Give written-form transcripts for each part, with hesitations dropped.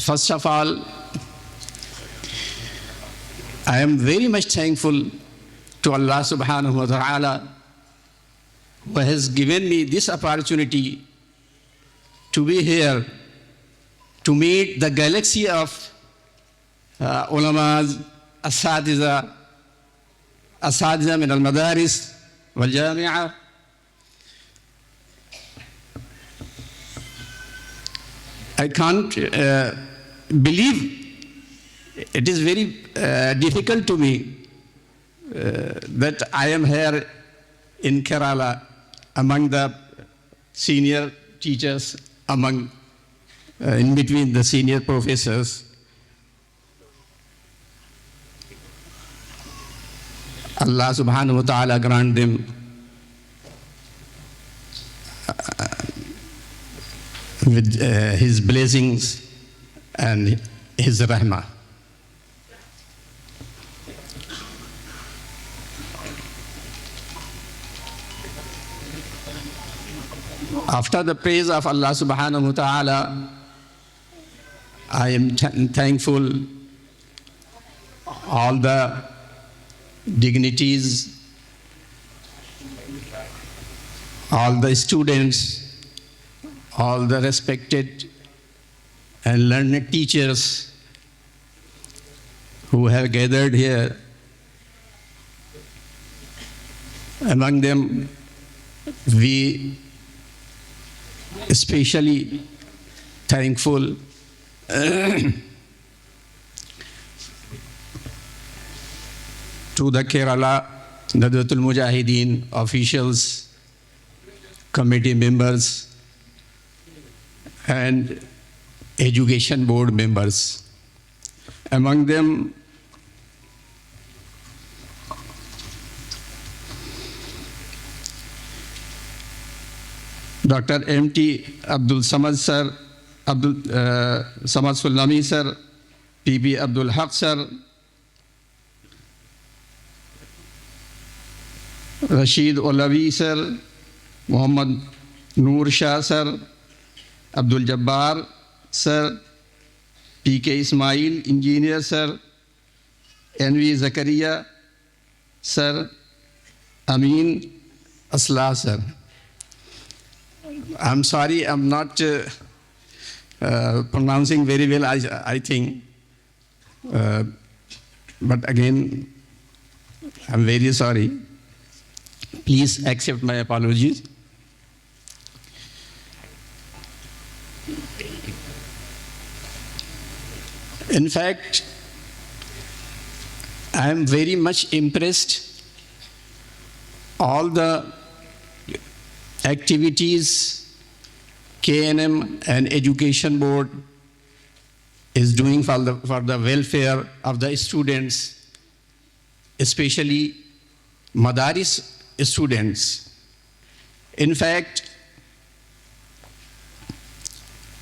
First of all, I am very much thankful to Allah subhanahu wa ta'ala who has given me this opportunity to be here to meet the galaxy of ulamas, asatiza min al-madaris wal-jami'ah. I can't believe. It is very difficult to me that I am here in Kerala among the senior teachers, in between the senior professors. Allah subhanahu wa ta'ala grant them with His blessings and His rahmah. After the praise of Allah subhanahu wa ta'ala, I am thankful all the dignities, all the students, all the respected and learned teachers who have gathered here. Among them, we especially thankful to the Kerala Nahdlatul Mujahideen officials, committee members, and education board members. Among them, Dr. M.T. Abdul Samad sir, Samad Sulami sir, P.B. Abdul Haq sir, Rashid Olavi sir, Muhammad Noor Shah sir, Abdul Jabbar sir, P.K. Ismail engineer sir, N.V. Zakaria sir, Amin Asla sir. I'm sorry, I'm not pronouncing very well, I think. But again, I'm very sorry. Please accept my apologies. In fact, I am very much impressed all the activities KNM and Education Board is doing for the welfare of the students, especially Madaris students. In fact,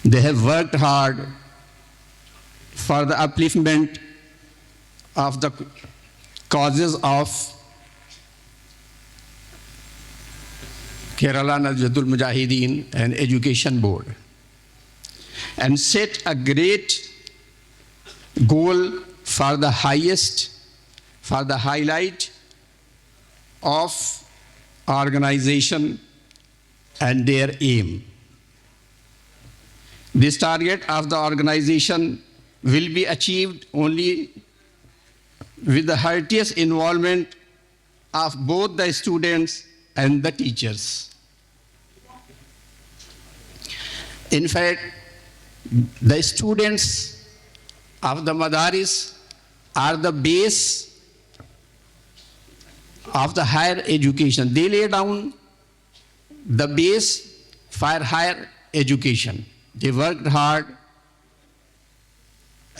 they have worked hard for the upliftment of the causes of Kerala Nahdlatul Mujahideen and Education Board, and set a great goal for the highlight of organization and their aim. This target of the organization will be achieved only with the heartiest involvement of both the students and the teachers. In fact, the students of the Madaris are the base of the higher education. They lay down the base for higher education. They worked hard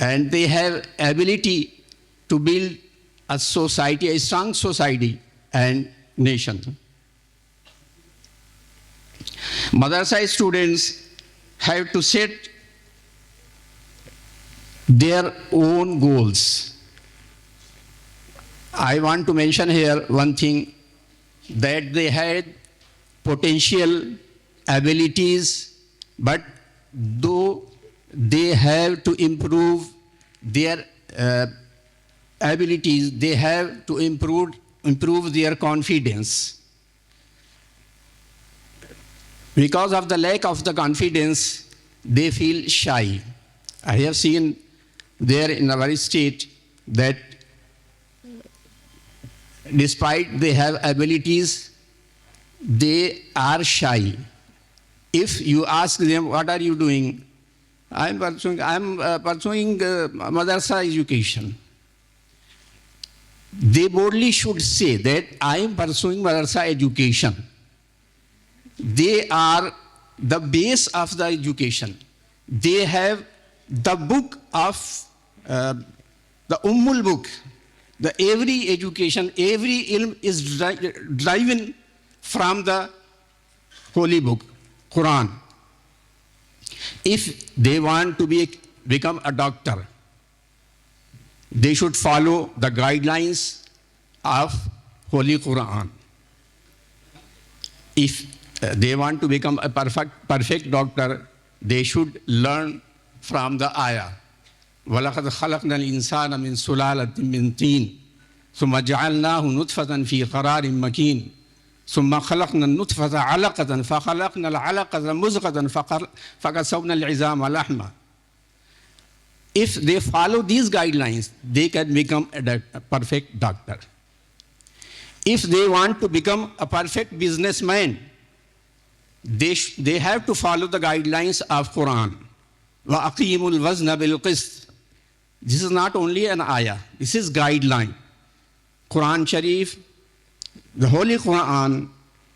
and they have ability to build a society, a strong society and nation. Madrasa students have to set their own goals. I want to mention here one thing, that they had potential abilities, but though they have to improve their abilities, they have to improve their confidence. Because of the lack of the confidence, they feel shy. I have seen there in our state that despite they have abilities, they are shy. If you ask them, what are you doing? I'm pursuing madrasa education. They boldly should say that I am pursuing madrasa education. They are the base of the education. They have the book of the Ummul book. The every education, every ilm is driven from the holy book, Quran. If they want to become a doctor, they should follow the guidelines of Holy Quran. If they want to become a perfect doctor, they should learn from the ayah. وَلَقَدْ خَلَقْنَا الْإِنسَانَ مِنْ سُلَالَةٍ مِنْ طِينٍ ثُمَّ جَعَلْنَاهُ نُطْفَةً فِي قَرَارٍ مَكِينٍ ثُمَّ خَلَقْنَا النُّطْفَةَ عَلَقَةً فَخَلَقْنَا الْعَلَقَةَ مُضْغَةً فَكَسَوْنَا الْعِظَامَ لَحْمًا. If they follow these guidelines, they can become a perfect doctor. If they want to become a perfect businessman, they have to follow the guidelines of Quran. وَأَقِيمُوا الْوَزْنَ بِالْقِسْطِ. This is not only an ayah, this is guideline. Quran Sharif, the Holy Quran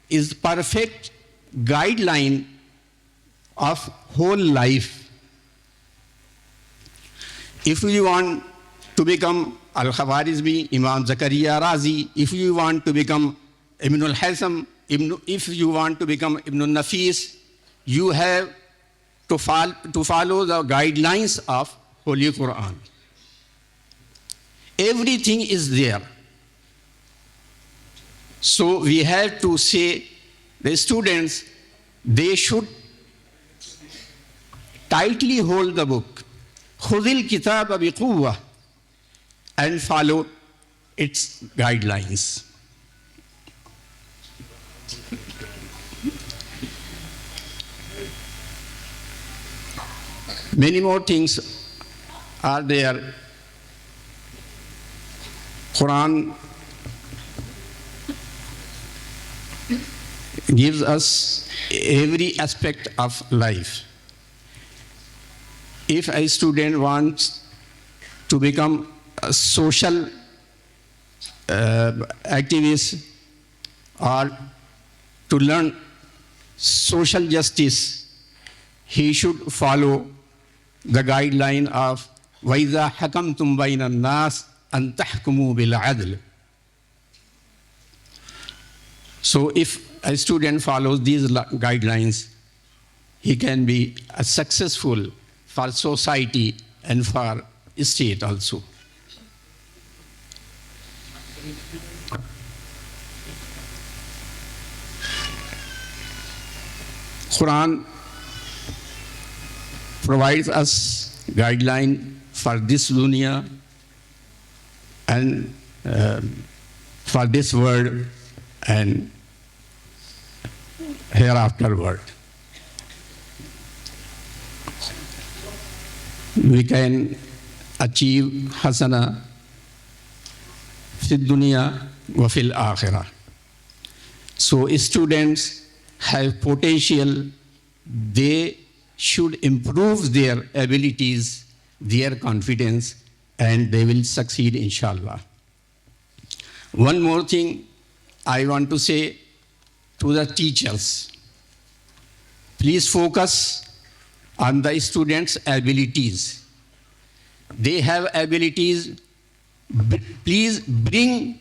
is perfect guideline of whole life. If you want to become Al-Khawarizmi, Imam Zakaria Razi, if you want to become Ibn al-Haytham, if you want to become Ibn al-Nafis, you have to follow the guidelines of Holy Quran. Everything is there. So we have to say the students, they should tightly hold the book, خُذِ الْكِتَابَ بِقُوَّةٍ, and follow its guidelines. Many more things are there. Quran gives us every aspect of life. If a student wants to become a social activist or to learn social justice, he should follow the guideline of وَإِذَا حَكَمْتُمْ بَيْنَ النَّاسِ أَن تَحْكُمُوا بِالْعَدْلِ. So if a student follows these guidelines, he can be successful for society and for state also. Quran provides us guideline for this dunya and for this world and hereafter world. We can achieve hasana fi dunya wa fil akhirah. So students have potential, they should improve their abilities, their confidence, and they will succeed, inshallah. One more thing I want to say to the teachers. Please focus on the students' abilities. They have abilities. Please bring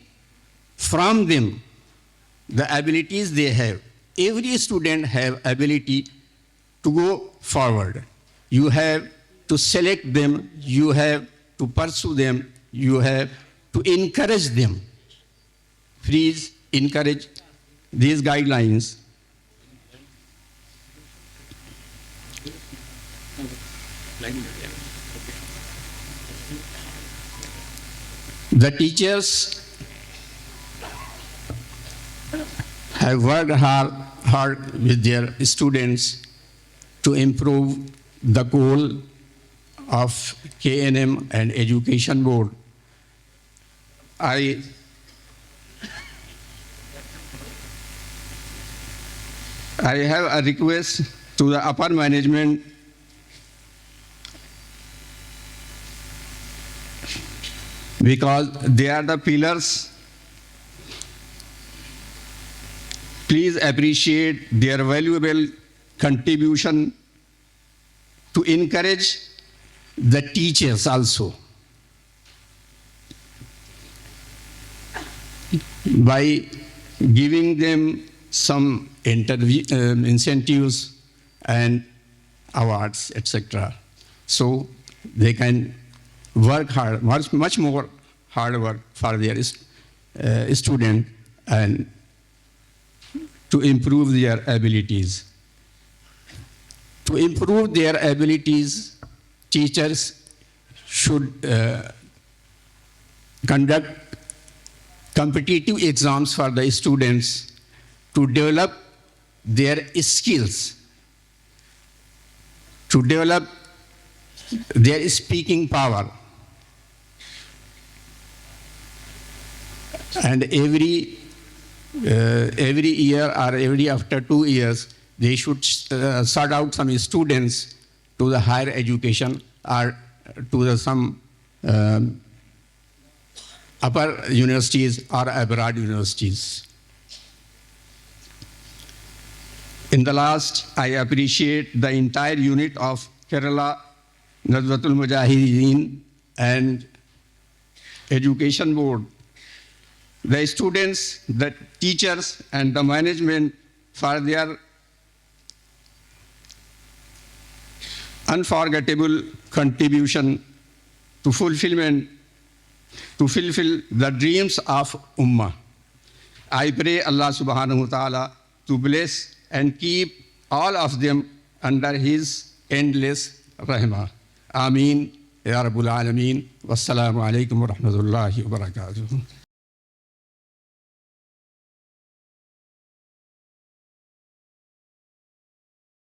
from them the abilities they have. Every student have ability to go forward. You have to select them, you have to pursue them, you have to encourage them. Please encourage these guidelines. The teachers have worked hard with their students to improve the goal of KNM and Education Board. I have a request to the upper management because they are the pillars. Please appreciate their valuable contribution to encourage the teachers also by giving them some incentives and awards, etc. So they can work hard, much more hard work for their student and to improve their abilities. To improve their abilities, teachers should conduct competitive exams for the students to develop their skills, to develop their speaking power. And every year or every after 2 years, they should sort out some students to the higher education or to some upper universities or abroad universities. In the last, I appreciate the entire unit of Kerala Nazwatul Mujahideen and Education Board, the students, the teachers, and the management for their unforgettable contribution to fulfill the dreams of Ummah. I pray Allah subhanahu wa ta'ala to bless and keep all of them under His endless rahmah. Ameen. Ya Rabbul Alameen. Wassalamu alaikum wa rahmatullahi wa barakatuh.